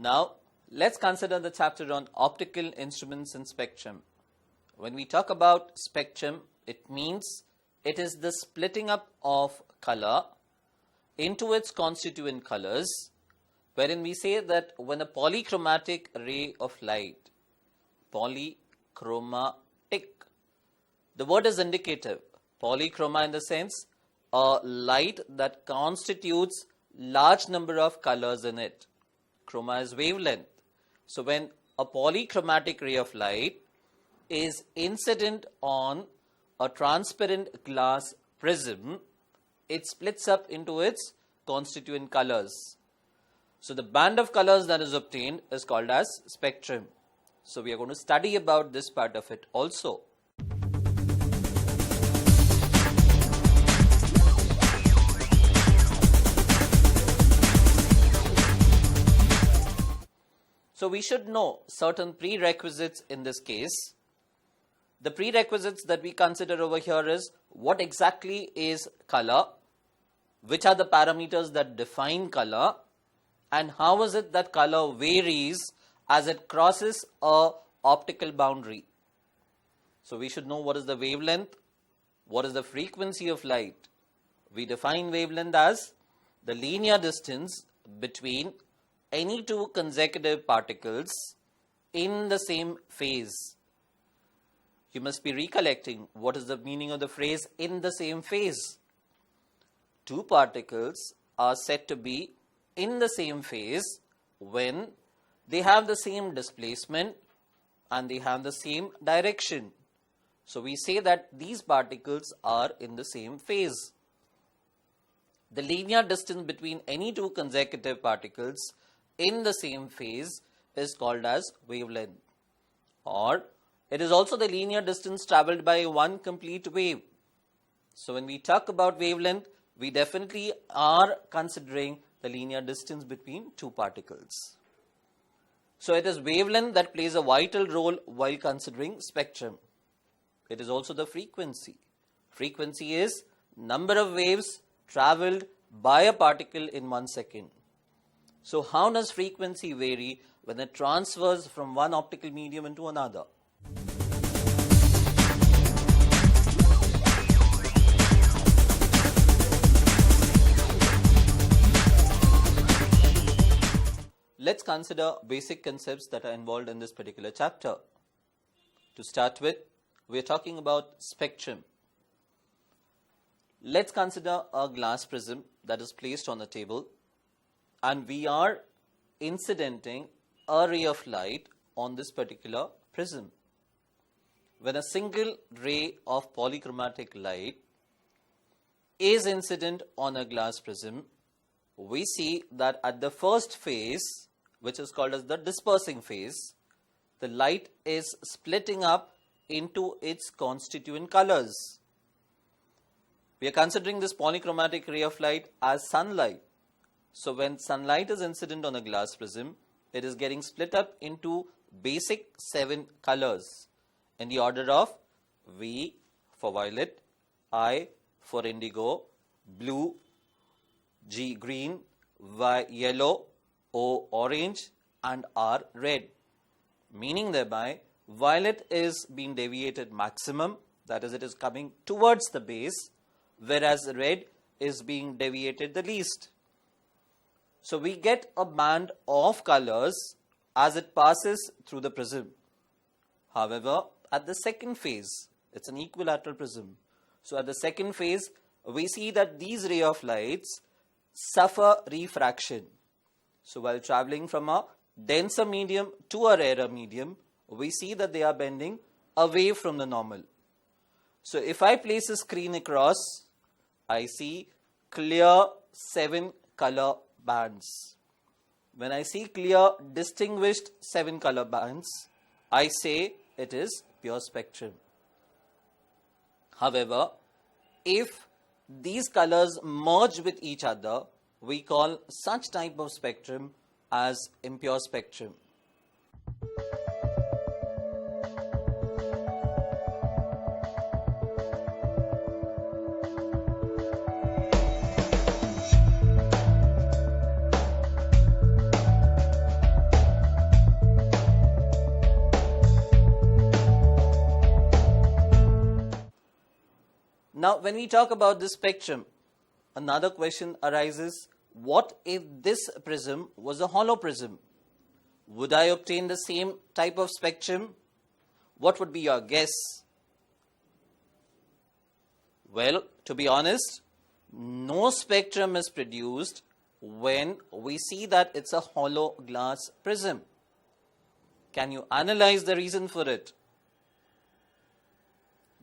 Now, let's consider the chapter on optical instruments and spectrum. When we talk about spectrum, it means it is the splitting up of color into its constituent colors, wherein we say that when a polychromatic ray of light, polychromatic, the word is indicative. Polychroma in the sense, a light that constitutes large number of colors in it. Chroma is wavelength. So when a polychromatic ray of light is incident on a transparent glass prism, it splits up into its constituent colors. So the band of colors that is obtained is called as spectrum. So we are going to study about this part of it also. So we should know certain prerequisites in this case. The prerequisites that we consider over here is what exactly is color, which are the parameters that define color, and how is it that color varies as it crosses a optical boundary. So we should know what is the wavelength, what is the frequency of light. We define wavelength as the linear distance between any two consecutive particles in the same phase. You must be recollecting what is the meaning of the phrase in the same phase. Two particles are said to be in the same phase when they have the same displacement and they have the same direction. So we say that these particles are in the same phase. The linear distance between any two consecutive particles in the same phase is called as wavelength, or it is also the linear distance traveled by one complete wave. So when we talk about wavelength, we definitely are considering the linear distance between two particles. So it is wavelength that plays a vital role while considering spectrum. It is also the frequency. Frequency is number of waves traveled by a particle in 1 second. So how does frequency vary when it transfers from one optical medium into another? Let's consider basic concepts that are involved in this particular chapter. To start with, we are talking about spectrum. Let's consider a glass prism that is placed on the table, and we are incidenting a ray of light on this particular prism. When a single ray of polychromatic light is incident on a glass prism, we see that at the first phase, which is called as the dispersing phase, the light is splitting up into its constituent colors. We are considering this polychromatic ray of light as sunlight. So when sunlight is incident on a glass prism, it is getting split up into basic 7 colors in the order of V for violet, I for indigo, blue, G green, Y yellow, O orange, and R red. Meaning thereby, violet is being deviated maximum, that is, it is coming towards the base, whereas red is being deviated the least. So we get a band of colors as it passes through the prism. However, at the second phase, it's an equilateral prism. So at the second phase, we see that these ray of lights suffer refraction. So while traveling from a denser medium to a rarer medium, we see that they are bending away from the normal. So if I place a screen across, I see clear 7 color bands. When I see clear distinguished 7 color bands, I say it is pure spectrum. However, if these colors merge with each other, we call such type of spectrum as impure spectrum. Now, when we talk about this spectrum, another question arises, what if this prism was a hollow prism? Would I obtain the same type of spectrum? What would be your guess? Well, to be honest, no spectrum is produced when we see that it's a hollow glass prism. Can you analyze the reason for it?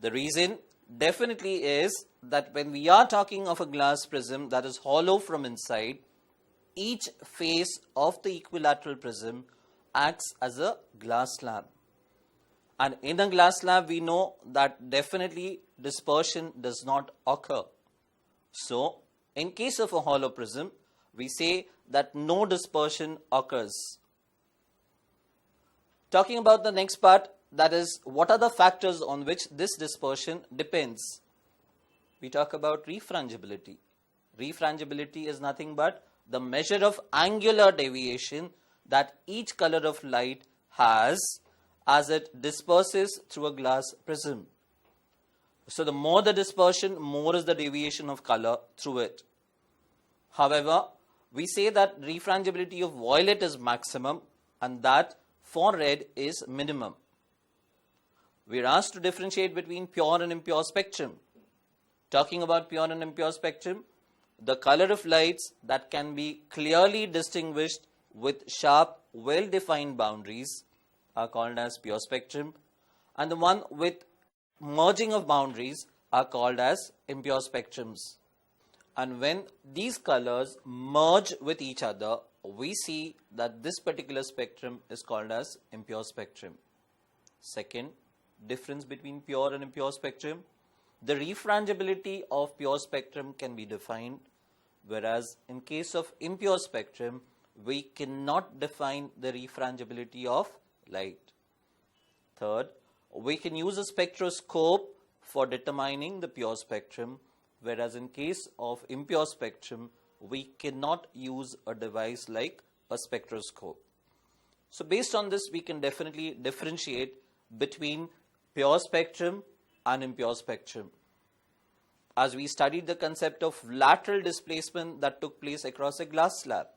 The reason definitely is that when we are talking of a glass prism that is hollow from inside, each face of the equilateral prism acts as a glass slab. And in a glass slab, we know that definitely dispersion does not occur. So, in case of a hollow prism, we say that no dispersion occurs. Talking about the next part, that is, what are the factors on which this dispersion depends? We talk about refrangibility. Refrangibility is nothing but the measure of angular deviation that each color of light has as it disperses through a glass prism. So the more the dispersion, more is the deviation of color through it. However, we say that refrangibility of violet is maximum and that for red is minimum. We are asked to differentiate between pure and impure spectrum. Talking about pure and impure spectrum, the color of lights that can be clearly distinguished with sharp, well-defined boundaries are called as pure spectrum, and the one with merging of boundaries are called as impure spectrums. And when these colors merge with each other, we see that this particular spectrum is called as impure spectrum. Second, difference between pure and impure spectrum. The refrangibility of pure spectrum can be defined, whereas in case of impure spectrum, we cannot define the refrangibility of light. Third, we can use a spectroscope for determining the pure spectrum, whereas in case of impure spectrum, we cannot use a device like a spectroscope. So based on this, we can definitely differentiate between pure spectrum and impure spectrum. As we studied the concept of lateral displacement that took place across a glass slab,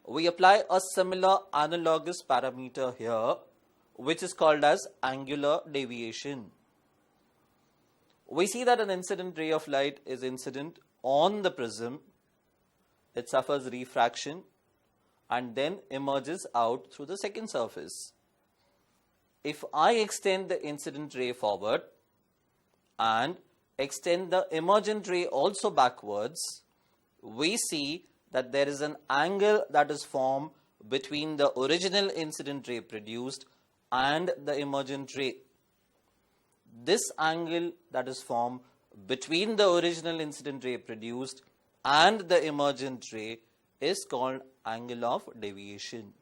we apply a similar analogous parameter here, which is called as angular deviation. We see that an incident ray of light is incident on the prism, it suffers refraction and then emerges out through the second surface. If I extend the incident ray forward and extend the emergent ray also backwards, we see that there is an angle that is formed between the original incident ray produced and the emergent ray. This angle that is formed between the original incident ray produced and the emergent ray is called angle of deviation.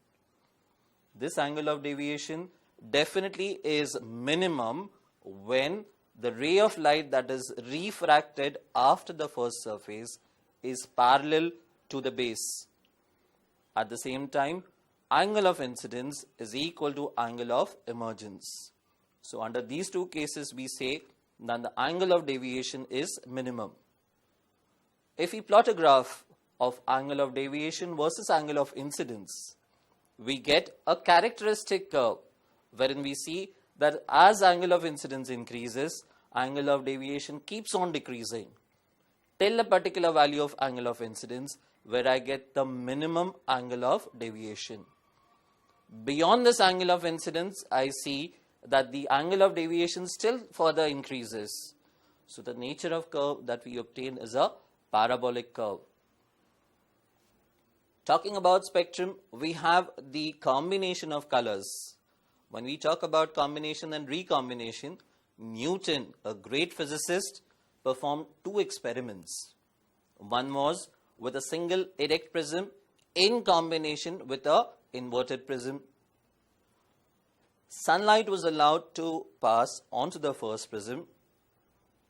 This angle of deviation definitely is minimum when the ray of light that is refracted after the first surface is parallel to the base. At the same time, angle of incidence is equal to angle of emergence. So under these two cases, we say that the angle of deviation is minimum. If we plot a graph of angle of deviation versus angle of incidence, we get a characteristic curve wherein we see that as angle of incidence increases, angle of deviation keeps on decreasing till a particular value of angle of incidence where I get the minimum angle of deviation. Beyond this angle of incidence, I see that the angle of deviation still further increases. So the nature of curve that we obtain is a parabolic curve. Talking about spectrum, we have the combination of colors. When we talk about combination and recombination, Newton, a great physicist, performed two experiments. One was with a single erect prism in combination with a inverted prism. Sunlight was allowed to pass onto the first prism.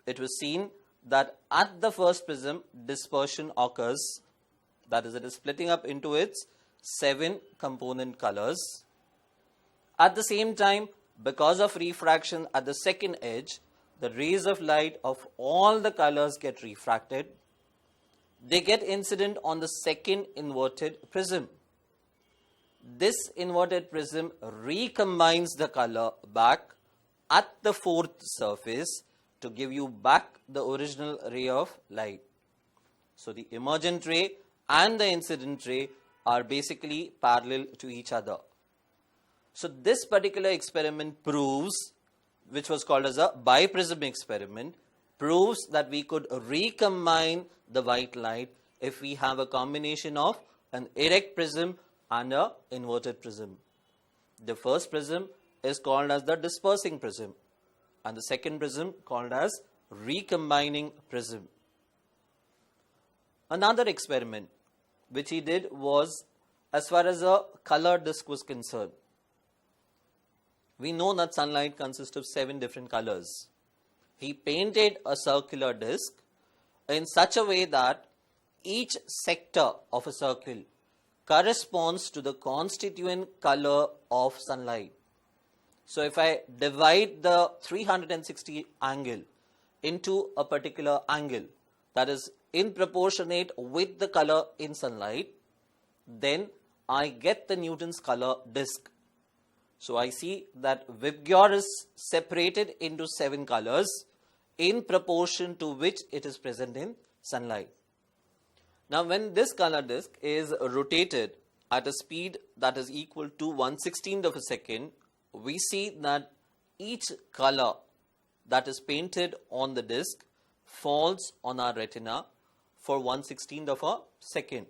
It was seen that at the first prism, dispersion occurs. That is, it is splitting up into its 7 component colors. At the same time, because of refraction at the second edge, the rays of light of all the colors get refracted. They get incident on the second inverted prism. This inverted prism recombines the color back at the fourth surface to give you back the original ray of light. So the emergent ray and the incident ray are basically parallel to each other. So this particular experiment proves, which was called as a biprism experiment, proves that we could recombine the white light if we have a combination of an erect prism and an inverted prism. The first prism is called as the dispersing prism and the second prism called as recombining prism. Another experiment which he did was as far as a color disk was concerned. We know that sunlight consists of 7 different colors. He painted a circular disk in such a way that each sector of a circle corresponds to the constituent color of sunlight. So if I divide the 360 angle into a particular angle that is in proportionate with the color in sunlight, then I get the Newton's color disk. So I see that Vibgyor is separated into 7 colors in proportion to which it is present in sunlight. Now when this color disk is rotated at a speed that is equal to 1/16 of a second, we see that each color that is painted on the disk falls on our retina for 1/16 of a second.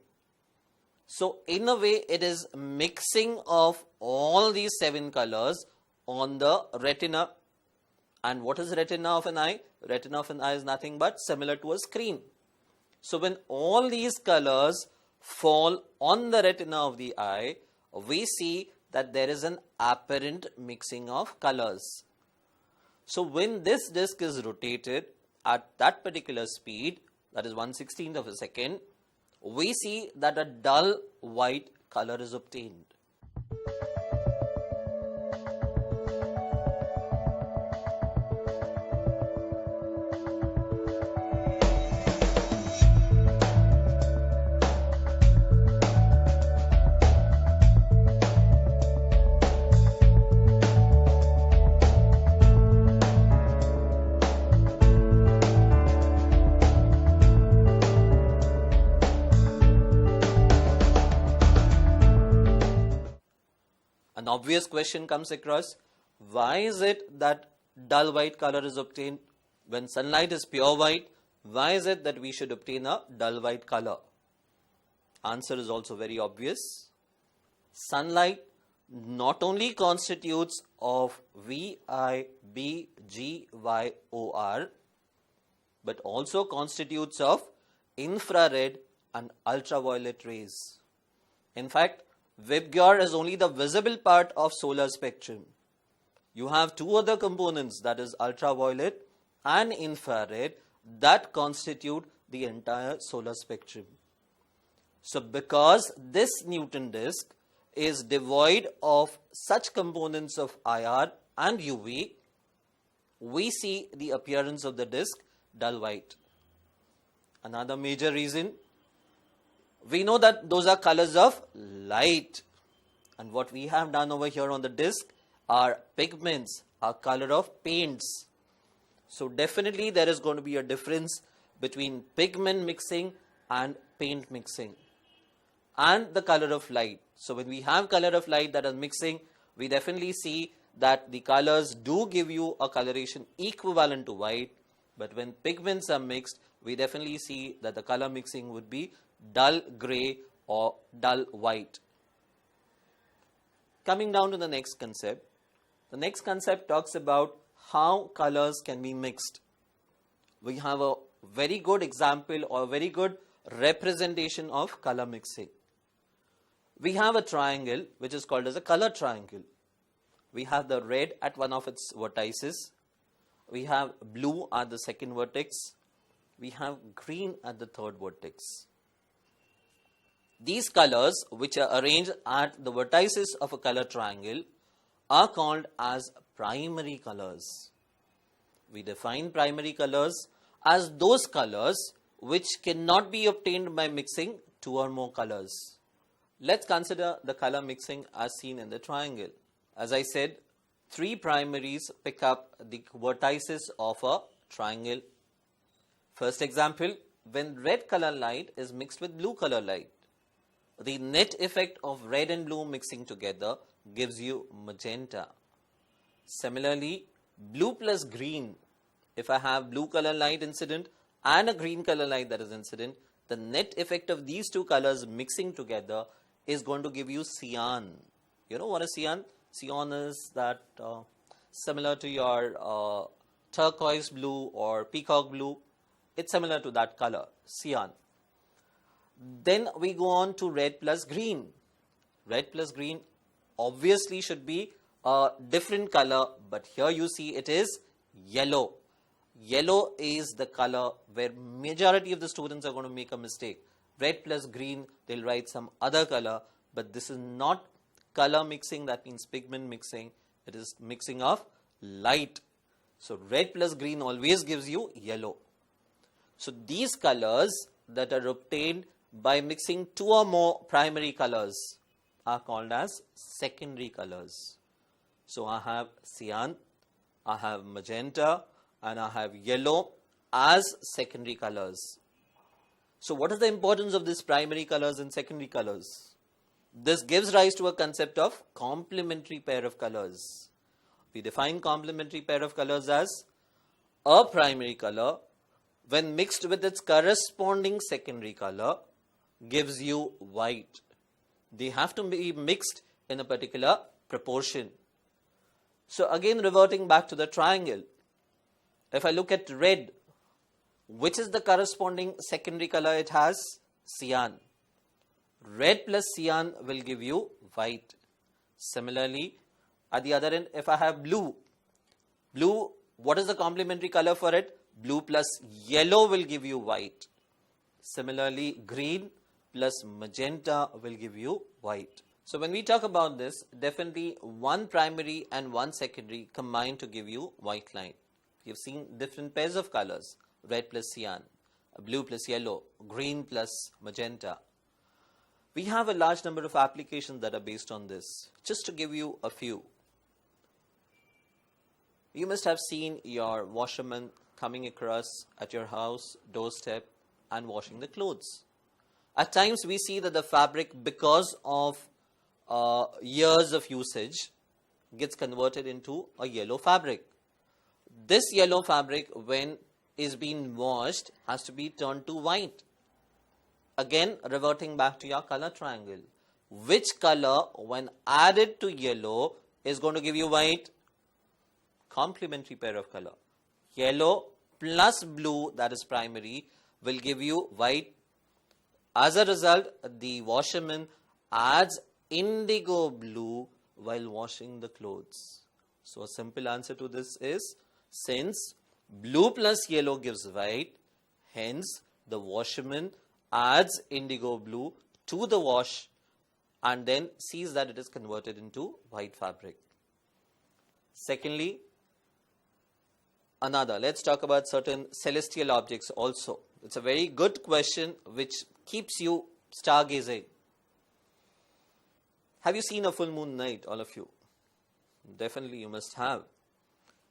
So in a way it is mixing of all these 7 colors on the retina. And what is retina of an eye? Retina of an eye is nothing but similar to a screen. So when all these colors fall on the retina of the eye, we see that there is an apparent mixing of colors. So when this disk is rotated at that particular speed, that is 1/16 of a second, we see that a dull white color is obtained. An obvious question comes across, why is it that dull white color is obtained? When sunlight is pure white, why is it that we should obtain a dull white color? Answer is also very obvious. Sunlight not only constitutes of VIBGYOR, but also constitutes of infrared and ultraviolet rays. In fact, Vibgyor is only the visible part of solar spectrum. You have 2 other components, that is ultraviolet and infrared, that constitute the entire solar spectrum. So because this Newton disk is devoid of such components of IR and UV, we see the appearance of the disk dull white. Another major reason, we know that those are colors of light, and what we have done over here on the disk are pigments, are color of paints. So definitely there is going to be a difference between pigment mixing and paint mixing and the color of light. So when we have color of light that is mixing, we definitely see that the colors do give you a coloration equivalent to white, but when pigments are mixed, we definitely see that the color mixing would be dull grey or dull white. Coming down to the next concept. The next concept talks about how colors can be mixed. We have a very good example or a very good representation of color mixing. We have a triangle which is called as a color triangle. We have the red at one of its vertices. We have blue at the second vertex. We have green at the third vertex. These colors, which are arranged at the vertices of a color triangle, are called as primary colors. We define primary colors as those colors which cannot be obtained by mixing two or more colors. Let's consider the color mixing as seen in the triangle. As I said, three primaries pick up the vertices of a triangle. First example, when red color light is mixed with blue color light, the net effect of red and blue mixing together gives you magenta. Similarly, blue plus green, if I have blue color light incident and a green color light that is incident, the net effect of these two colors mixing together is going to give you cyan. You know what is cyan? Cyan is that similar to your turquoise blue or peacock blue. It's similar to that color, cyan. Then we go on to red plus green. Red plus green obviously should be a different color, but here you see it is yellow. Yellow is the color where majority of the students are going to make a mistake. Red plus green, they'll write some other color, but this is not color mixing, that means pigment mixing. It is mixing of light. So red plus green always gives you yellow. So these colors that are obtained by mixing two or more primary colors are called as secondary colors. So I have cyan, I have magenta, and I have yellow as secondary colors. So what is the importance of these primary colors and secondary colors? This gives rise to a concept of complementary pair of colors. We define complementary pair of colors as a primary color when mixed with its corresponding secondary color gives you white. They have to be mixed in a particular proportion. So again, reverting back to the triangle, if I look at red, which is the corresponding secondary color it has? Cyan. Red plus cyan will give you white. Similarly, at the other end, if I have blue, what is the complementary color for it? Blue plus yellow will give you white. Similarly, green plus magenta will give you white. So when we talk about this, definitely one primary and one secondary combine to give you white line. You've seen different pairs of colors, red plus cyan, blue plus yellow, green plus magenta. We have a large number of applications that are based on this. Just to give you a few. You must have seen your washerman coming across at your house doorstep and washing the clothes. At times we see that the fabric, because of years of usage, gets converted into a yellow fabric. This yellow fabric, when is being washed, has to be turned to white. Again, reverting back to your color triangle. Which color, when added to yellow, is going to give you white? Complementary pair of color. Yellow plus blue, that is primary, will give you white. As a result, the washerman adds indigo blue while washing the clothes. So a simple answer to this is, since blue plus yellow gives white, hence the washerman adds indigo blue to the wash and then sees that it is converted into white fabric. Secondly, let's talk about certain celestial objects also. It's a very good question which keeps you stargazing. Have you seen a full moon night, all of you? Definitely you must have.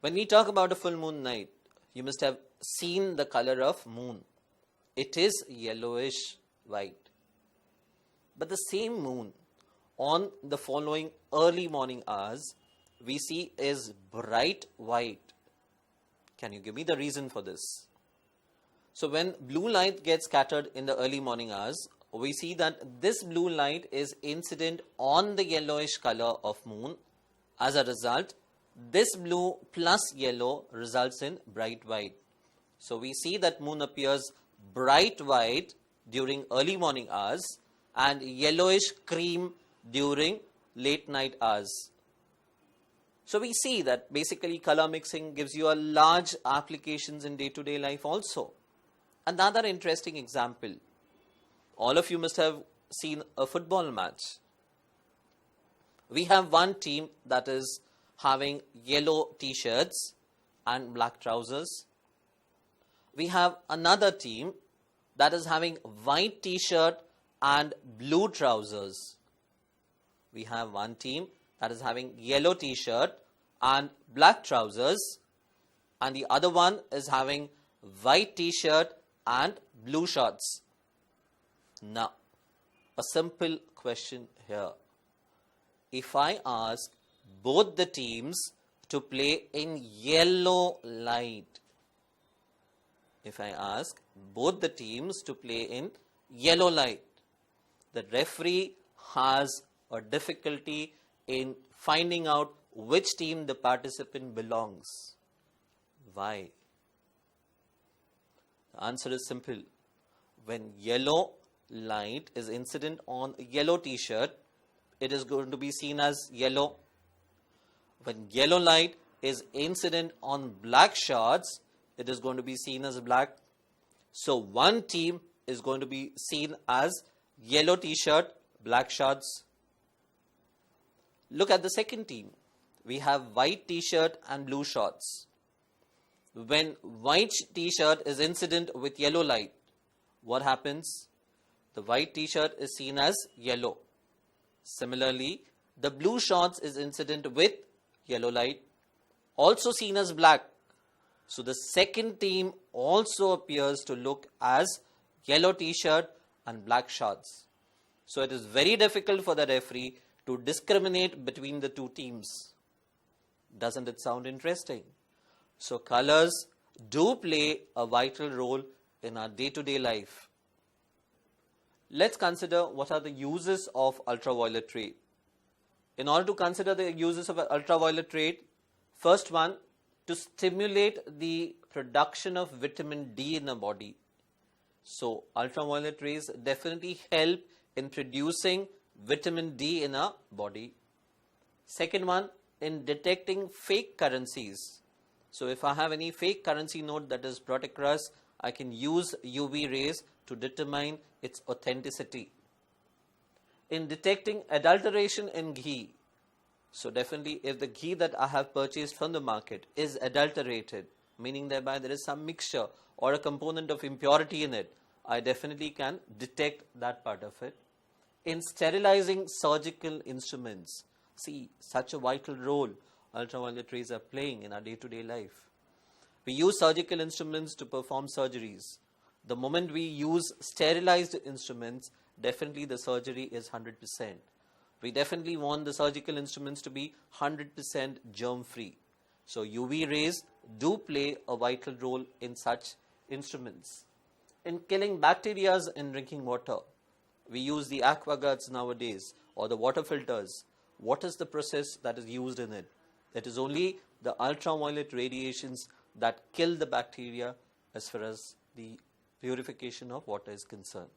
When we talk about a full moon night, you must have seen the color of moon. It is yellowish white. But the same moon on the following early morning hours, we see is bright white. Can you give me the reason for this? So when blue light gets scattered in the early morning hours, we see that this blue light is incident on the yellowish color of moon. As a result, this blue plus yellow results in bright white. So we see that moon appears bright white during early morning hours and yellowish cream during late night hours. So we see that basically color mixing gives you a large applications in day-to-day life also. Another interesting example. All of you must have seen a football match. We have one team that is having yellow t-shirts and black trousers. We have another team that is having white t-shirt and blue trousers. We have one team that is having yellow t-shirt and black trousers, and the other one is having white t-shirt and blue shorts. Now, a simple question here. If I ask both the teams to play in yellow light, if I ask both the teams to play in yellow light, the referee has a difficulty in finding out which team the participant belongs. Why? The answer is simple. When yellow light is incident on a yellow t-shirt, it is going to be seen as yellow. When yellow light is incident on black shorts, it is going to be seen as black. So one team is going to be seen as yellow t-shirt, black shorts. Look at the second team. We have white t-shirt and blue shorts. When white t-shirt is incident with yellow light, what happens? The white t-shirt is seen as yellow. Similarly, the blue shorts is incident with yellow light, also seen as black. So the second team also appears to look as yellow t-shirt and black shorts. So it is very difficult for the referee to discriminate between the two teams. Doesn't it sound interesting? So colors do play a vital role in our day-to-day life. Let's consider what are the uses of ultraviolet ray. In order to consider the uses of ultraviolet ray, first one, to stimulate the production of vitamin D in the body. So ultraviolet rays definitely help in producing vitamin D in our body. Second one, in detecting fake currencies. So if I have any fake currency note that is brought across, I can use UV rays to determine its authenticity. In detecting adulteration in ghee. So definitely if the ghee that I have purchased from the market is adulterated, meaning thereby there is some mixture or a component of impurity in it, I definitely can detect that part of it. In sterilizing surgical instruments, see, such a vital role ultraviolet rays are playing in our day-to-day life. We use surgical instruments to perform surgeries. The moment we use sterilized instruments, definitely the surgery is 100%. We definitely want the surgical instruments to be 100% germ-free. So UV rays do play a vital role in such instruments. In killing bacteria in drinking water, we use the aquaguards nowadays or the water filters. What is the process that is used in it? It is only the ultraviolet radiations that kill the bacteria as far as the purification of water is concerned.